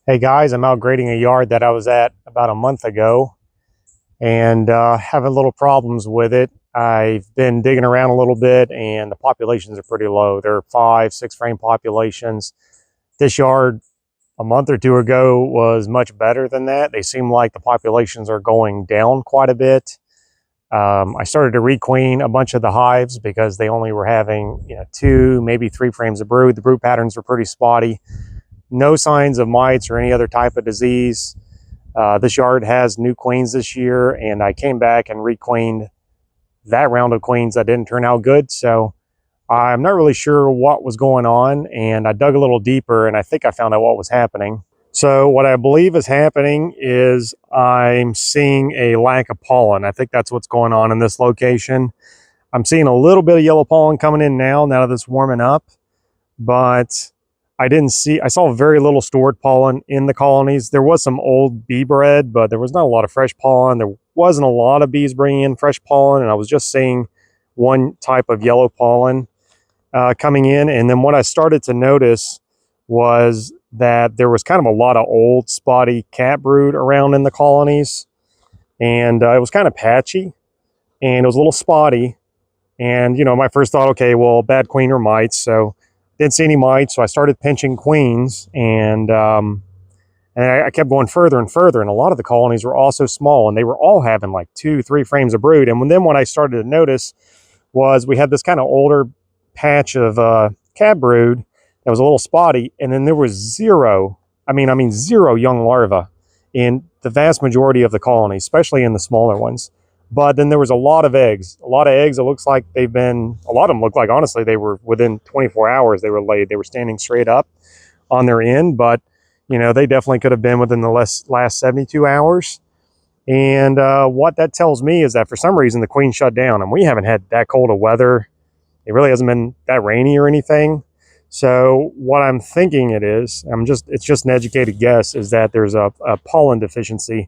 Hey guys, I'm out grading a yard that I was at about a month ago and having little problems with it. I've been digging around a little bit and the populations are pretty low. They're 5, 6 frame populations. This yard a month or two ago was much better than that. They seem like the populations are going down quite a bit. I started to requeen a bunch of the hives because they only were having 2, maybe 3 frames of brood. The brood patterns were pretty spotty. No signs of mites or any other type of disease. This yard has new queens this year, and I came back and requeened that round of queens that didn't turn out good. So I'm not really sure what was going on, and I dug a little deeper, and I think I found out what was happening. So what I believe is happening is I'm seeing a lack of pollen. I think that's what's going on in this location. I'm seeing a little bit of yellow pollen coming in now that it's warming up, but I saw very little stored pollen in the colonies. There was some old bee bread, but there was not a lot of fresh pollen. There wasn't a lot of bees bringing in fresh pollen, and I was just seeing one type of yellow pollen coming in. And then what I started to notice was that there was kind of a lot of old spotty cat brood around in the colonies, and it was kind of patchy, and it was a little spotty. And my first thought, okay, well, bad queen or mites. So didn't see any mites, so I started pinching queens, and I kept going further and further, and a lot of the colonies were also small, and they were all having like 2, 3 frames of brood. And then what I started to notice was we had this kind of older patch of cat brood that was a little spotty, and then there was zero, zero young larvae in the vast majority of the colonies, especially in the smaller ones. But then there was a lot of eggs. A lot of eggs. It looks like a lot of them look like, honestly, they were within 24 hours they were laid. They were standing straight up on their end, but they definitely could have been within the last 72 hours. And what that tells me is that for some reason the queen shut down, and we haven't had that cold of weather. It really hasn't been that rainy or anything. So what I'm thinking it's just an educated guess, is that there's a pollen deficiency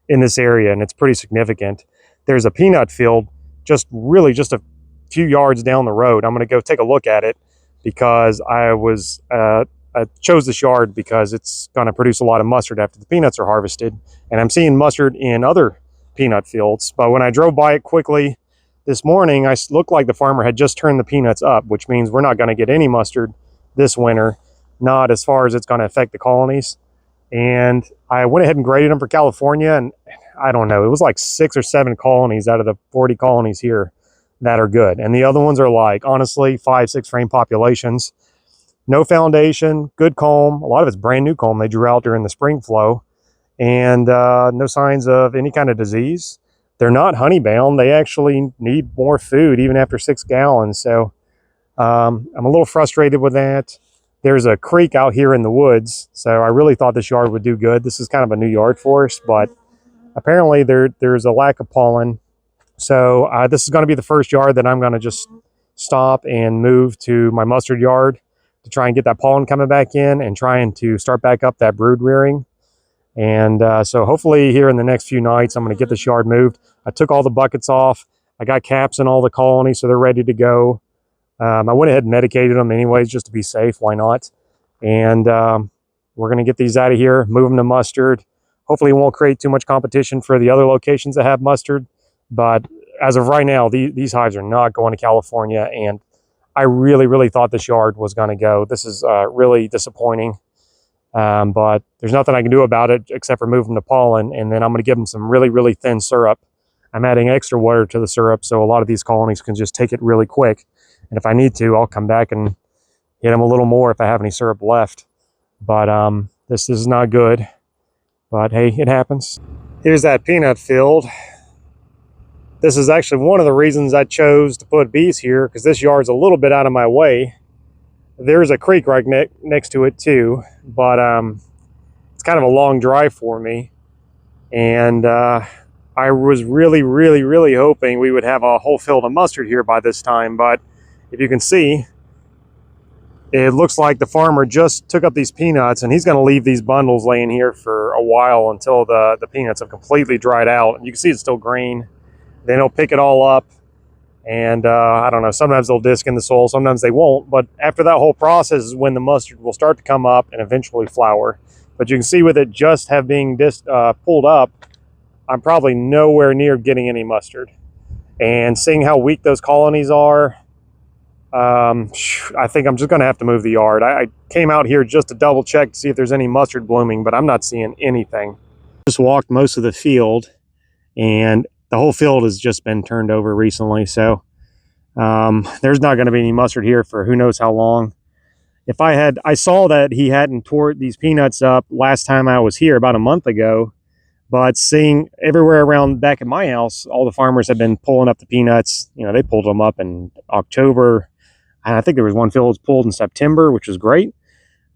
in this area, and it's pretty significant. There's a peanut field just a few yards down the road. I'm going to go take a look at it because I chose this yard because it's going to produce a lot of mustard after the peanuts are harvested. And I'm seeing mustard in other peanut fields. But when I drove by it quickly this morning, I looked like the farmer had just turned the peanuts up, which means we're not going to get any mustard this winter, not as far as it's going to affect the colonies. And I went ahead and graded them for California, and I don't know, it was like 6 or 7 colonies out of the 40 colonies here that are good. And the other ones are like, honestly, 5, 6 frame populations. No foundation, good comb. A lot of it's brand new comb they drew out during the spring flow. And no signs of any kind of disease. They're not honey bound. They actually need more food even after 6 gallons. So I'm a little frustrated with that. There's a creek out here in the woods, so I really thought this yard would do good. This is kind of a new yard for us, but apparently there's a lack of pollen. So this is going to be the first yard that I'm going to just stop and move to my mustard yard to try and get that pollen coming back in and trying to start back up that brood rearing. And so hopefully here in the next few nights, I'm going to get this yard moved. I took all the buckets off. I got caps in all the colonies, so they're ready to go. I went ahead and medicated them anyways, just to be safe. Why not? And we're going to get these out of here, move them to mustard. Hopefully it won't create too much competition for the other locations that have mustard. But as of right now, these hives are not going to California. And I really, really thought this yard was going to go. This is really disappointing. But there's nothing I can do about it except for move them to pollen. And then I'm going to give them some really, really thin syrup. I'm adding extra water to the syrup so a lot of these colonies can just take it really quick. And if I need to, I'll come back and hit them a little more if I have any syrup left. But this is not good. But hey, it happens. Here's that peanut field. This is actually one of the reasons I chose to put bees here, because this yard's a little bit out of my way. There's a creek right next to it too, but it's kind of a long drive for me. And I was really, really, really hoping we would have a whole field of mustard here by this time, but if you can see, it looks like the farmer just took up these peanuts, and he's going to leave these bundles laying here for a while until the peanuts have completely dried out. And you can see it's still green. Then he'll pick it all up, and I don't know, sometimes they'll disc in the soil, sometimes they won't. But after that whole process is when the mustard will start to come up and eventually flower. But you can see with it just have being pulled up, I'm probably nowhere near getting any mustard. And seeing how weak those colonies are, I think I'm just going to have to move the yard. I came out here just to double check to see if there's any mustard blooming, but I'm not seeing anything. Just walked most of the field, and the whole field has just been turned over recently, so there's not going to be any mustard here for who knows how long. If I saw that he hadn't tore these peanuts up last time I was here about a month ago, but seeing everywhere around back at my house, all the farmers have been pulling up the peanuts. You know, they pulled them up in October. And I think there was one field was pulled in September, which was great.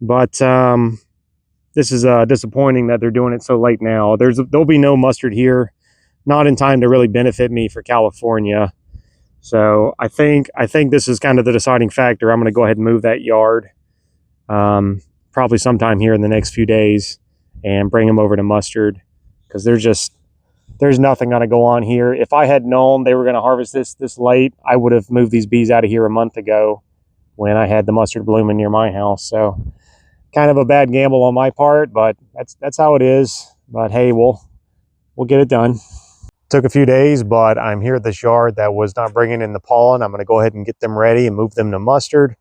But this is disappointing that they're doing it so late now. There'll be no mustard here, not in time to really benefit me for California. So I think this is kind of the deciding factor. I'm going to go ahead and move that yard probably sometime here in the next few days and bring them over to mustard, because there's nothing going to go on here. If I had known they were going to harvest this late, I would have moved these bees out of here a month ago when I had the mustard blooming near my house. So kind of a bad gamble on my part, but that's how it is. But hey, we'll get it done. Took a few days, but I'm here at this yard that was not bringing in the pollen. I'm going to go ahead and get them ready and move them to mustard.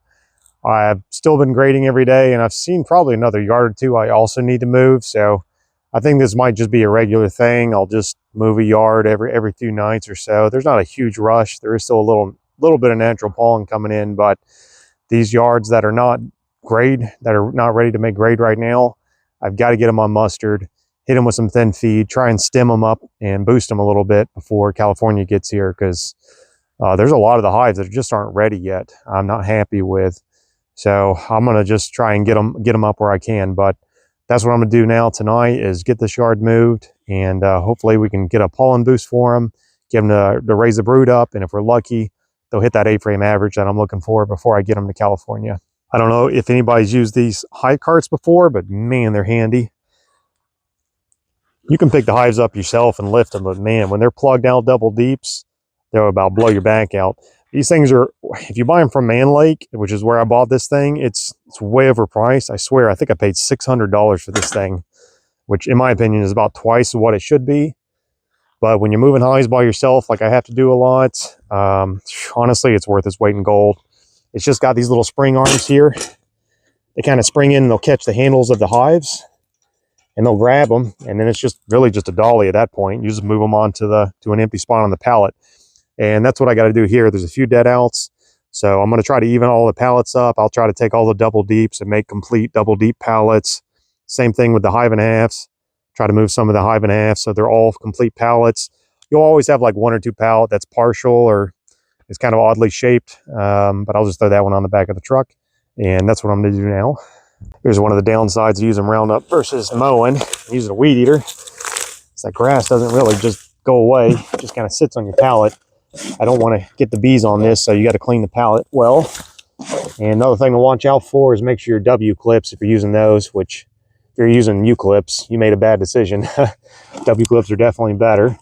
I've still been grading every day, and I've seen probably another yard or two I also need to move. So I think this might just be a regular thing. I'll just move a yard every few nights or so. There's not a huge rush. There is still a little bit of natural pollen coming in, but these yards that are not grade, that are not ready to make grade right now, I've got to get them on mustard, hit them with some thin feed, try and stem them up and boost them a little bit before California gets here, because there's a lot of the hives that just aren't ready yet. I'm not happy with. So I'm going to just try and get them up where I can. But that's what I'm going to do now tonight, is get this yard moved, and hopefully we can get a pollen boost for them, get them to raise the brood up, and if we're lucky, they'll hit that A-frame average that I'm looking for before I get them to California. I don't know if anybody's used these hive carts before, but man, they're handy. You can pick the hives up yourself and lift them, but man, when they're plugged out double deeps, they'll about blow your back out. These things are, if you buy them from Man Lake, which is where I bought this thing, it's way overpriced. I swear, I think I paid $600 for this thing, which in my opinion is about twice what it should be. But when you're moving hives by yourself, like I have to do a lot, honestly, it's worth its weight in gold. It's just got these little spring arms here. They kind of spring in and they'll catch the handles of the hives, and they'll grab them, and then it's just really just a dolly at that point. You just move them on to an empty spot on the pallet. And that's what I got to do here. There's a few dead outs, so I'm going to try to even all the pallets up. I'll try to take all the double deeps and make complete double deep pallets. Same thing with the hive and a halves. Try to move some of the hive and a half so they're all complete pallets. You'll always have like one or two pallet that's partial or it's kind of oddly shaped, but I'll just throw that one on the back of the truck, and that's what I'm going to do now. Here's one of the downsides of using Roundup versus mowing. Using a weed eater, so that grass doesn't really just go away. It just kind of sits on your pallet. I don't want to get the bees on this, so you got to clean the pallet well. And another thing to watch out for is make sure your W clips, if you're using those, which if you're using U clips, you made a bad decision. W clips are definitely better.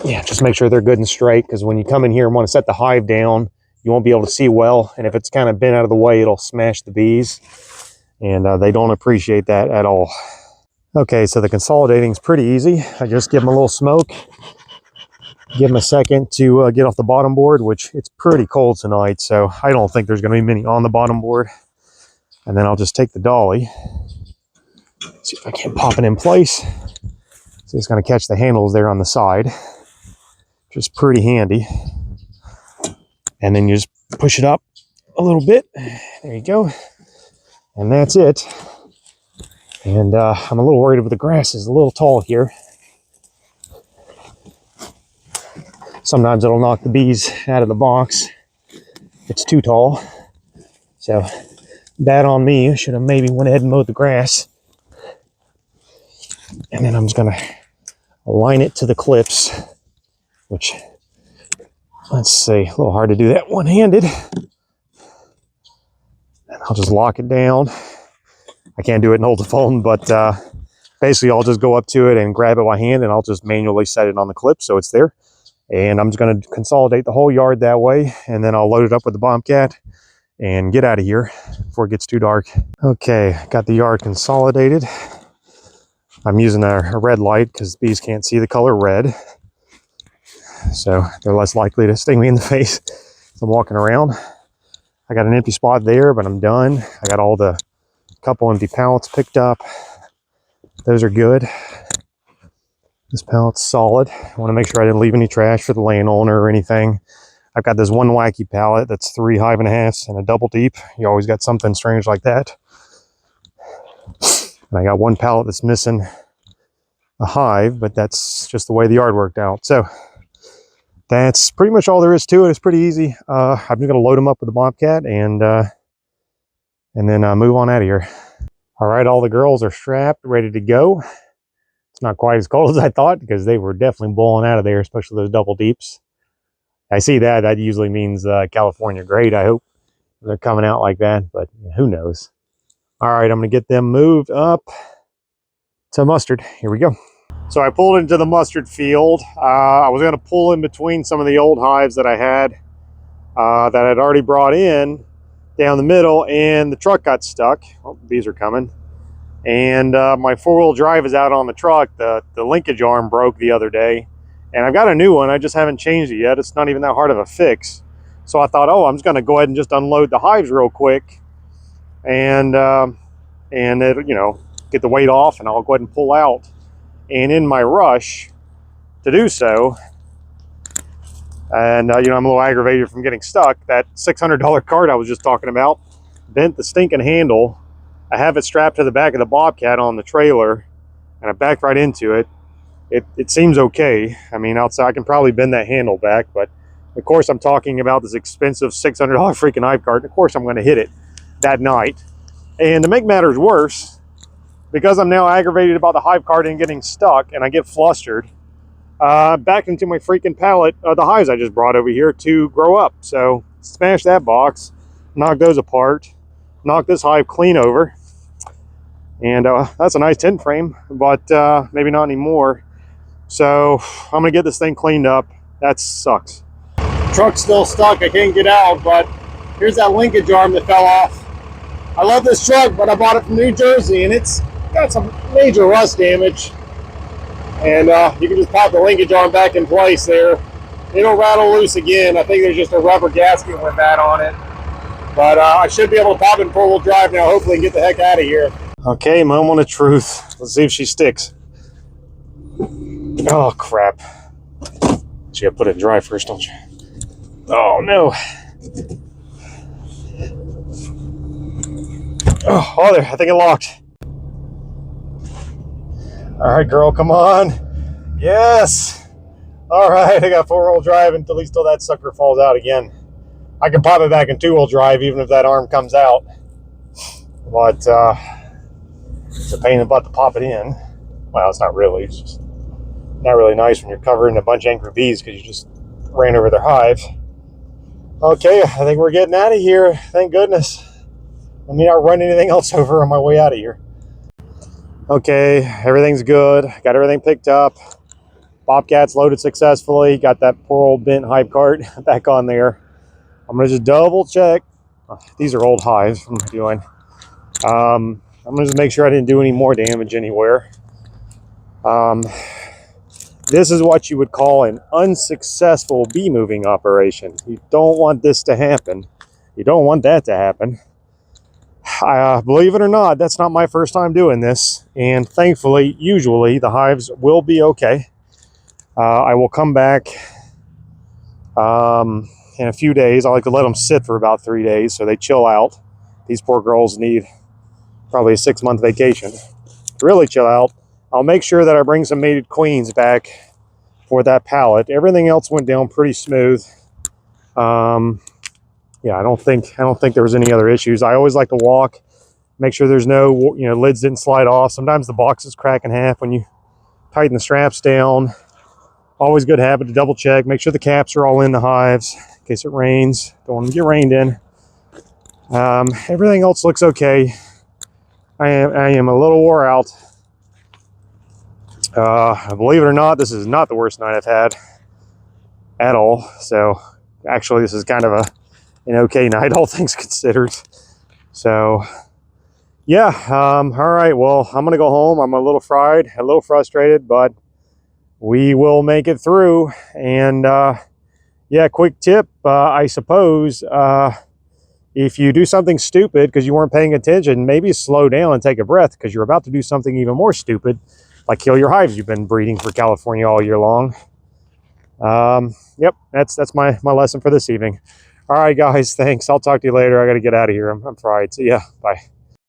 Yeah, just make sure they're good and straight, because when you come in here and want to set the hive down, you won't be able to see well. And if it's kind of bent out of the way, it'll smash the bees. And they don't appreciate that at all. Okay, so the consolidating is pretty easy. I just give them a little smoke. Give them a second to get off the bottom board, which it's pretty cold tonight, so I don't think there's going to be many on the bottom board. And then I'll just take the dolly, see if I can't pop it in place. So it's going to catch the handles there on the side, which is pretty handy. And then you just push it up a little bit. There you go. And that's it. And I'm a little worried about the grass is a little tall here. Sometimes it'll knock the bees out of the box. It's too tall. So bad on me. I should have maybe went ahead and mowed the grass. And then I'm just going to align it to the clips, which, let's see, a little hard to do that one-handed. And I'll just lock it down. I can't do it and hold the phone, but basically I'll just go up to it and grab it by hand, and I'll just manually set it on the clip so it's there. And I'm just going to consolidate the whole yard that way, and then I'll load it up with the Bobcat and get out of here before it gets too dark. Okay, got the yard consolidated. I'm using a red light because bees can't see the color red, so they're less likely to sting me in the face as I'm walking around. I got an empty spot there, but I'm done. I got all the couple empty pallets picked up. Those are good. This pallet's solid. I want to make sure I didn't leave any trash for the landowner or anything. I've got this one wacky pallet that's 3 5.5s and a double deep. You always got something strange like that. And I got one pallet that's missing a hive, but that's just the way the yard worked out. So that's pretty much all there is to it. It's pretty easy. I'm just going to load them up with the Bobcat and then move on out of here. All right, all the girls are strapped, ready to go. It's not quite as cold as I thought because they were definitely blowing out of there, especially those double deeps. I see that. That usually means California great, I hope. They're coming out like that, but who knows. All right, I'm going to get them moved up to mustard. Here we go. So I pulled into the mustard field. I was going to pull in between some of the old hives that I had that I'd already brought in down the middle, and the truck got stuck. Oh, the bees are coming. And my 4-wheel drive is out on the truck. The linkage arm broke the other day, and I've got a new one. I just haven't changed it yet. It's not even that hard of a fix. So I thought, oh, I'm just going to go ahead and just unload the hives real quick, and it, get the weight off, and I'll go ahead and pull out. And in my rush to do so, and I'm a little aggravated from getting stuck. That $600 cart I was just talking about bent the stinking handle. I have it strapped to the back of the Bobcat on the trailer, and I backed right into it. It seems okay. I mean, outside I can probably bend that handle back, but of course I'm talking about this expensive $600 freaking hive cart, and of course I'm going to hit it that night. And to make matters worse, because I'm now aggravated about the hive cart and getting stuck, and I get flustered, back into my freaking pallet of the hives I just brought over here to grow up. So smash that box, knock those apart, knock this hive clean over, and that's a nice tent frame, but maybe not anymore. So I'm gonna get this thing cleaned up. That sucks. Truck's still stuck, I can't get out, but here's that linkage arm that fell off. I love this truck, but I bought it from New Jersey, and it's got some major rust damage. And you can just pop the linkage arm back in place there. It'll rattle loose again. I think there's just a rubber gasket with that on it. But I should be able to pop in 4-wheel drive now, hopefully, and get the heck out of here. Okay, moment of truth. Let's see if she sticks. Oh, crap. You gotta put it dry first, don't you? Oh, no. Oh, there. I think it locked. All right, girl, come on. Yes. All right, I got 4-wheel drive until at least till that sucker falls out again. I can pop it back in 2-wheel drive even if that arm comes out. But it's a pain in the butt to pop it in. Well, it's not really. It's just not really nice when you're covering a bunch of angry bees because you just ran over their hive. Okay, I think we're getting out of here. Thank goodness. Let me not run anything else over on my way out of here. Okay, everything's good. Got everything picked up. Bobcat's loaded successfully. Got that poor old bent hive cart back on there. I'm gonna just double check. These are old hives from doing. I'm gonna just make sure I didn't do any more damage anywhere. This is what you would call an unsuccessful bee moving operation. You don't want this to happen. You don't want that to happen. Believe it or not, that's not my first time doing this. And thankfully, usually the hives will be okay. I will come back in a few days. I like to let them sit for about 3 days so they chill out. These poor girls need probably a 6-month vacation to really chill out. I'll make sure that I bring some mated queens back for that pallet. Everything else went down pretty smooth. Yeah, I don't think there was any other issues. I always like to walk, make sure there's no, lids didn't slide off. Sometimes the boxes crack in half when you tighten the straps down. Always good habit to double check, make sure the caps are all in the hives in case it rains. Don't want to get rained in. Everything else looks okay. I am a little wore out. Believe it or not, this is not the worst night I've had at all. So actually, this is kind of an okay night, all things considered. So yeah, all right, well, I'm gonna go home. I'm a little fried, a little frustrated, but we will make it through. And yeah, quick tip, I suppose, if you do something stupid because you weren't paying attention, maybe slow down and take a breath, because you're about to do something even more stupid, like kill your hives you've been breeding for California all year long. Yep, that's my lesson for this evening. All right, guys, thanks. I'll talk to you later. I got to get out of here. I'm fried. See ya. Bye.